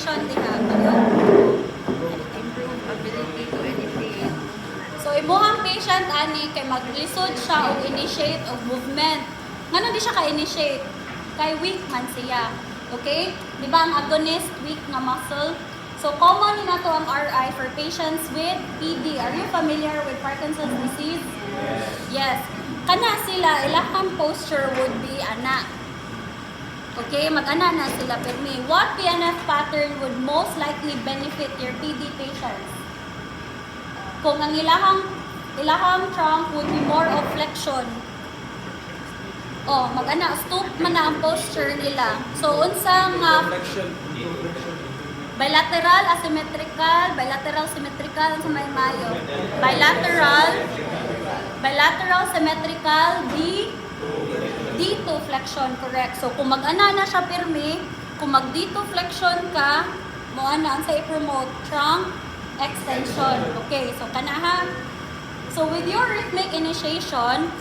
initiation diha. Improve ability to initiate. So imuhang patient ani kay maglisod siya og initiate og movement. Ngano di siya ka-initiate? Kay weak man siya. Okay? Di ba ang agonist weak nga muscle? So common na to ang RI for patients with PD. Are you familiar with Parkinson's disease? Yes. Kana sila, ilahang posture would be ana. Okay, mag-ana na sila. Pirmi. What PNF pattern would most likely benefit your PD patients? Kung ang ilahang trunk would be more of flexion. Oh, mag-ana, stoop man na ang posture nila. So, unsang bilateral, asymmetrical, bilateral, symmetrical, sa may mayo. Bilateral, symmetrical, D2 flexion, correct. So, kung mag-ana na siya pirmi, kung mag-D2 flexion ka, mo ana, ang sa i-promote, trunk extension. Okay, so kanaha. So, with your rhythmic initiation,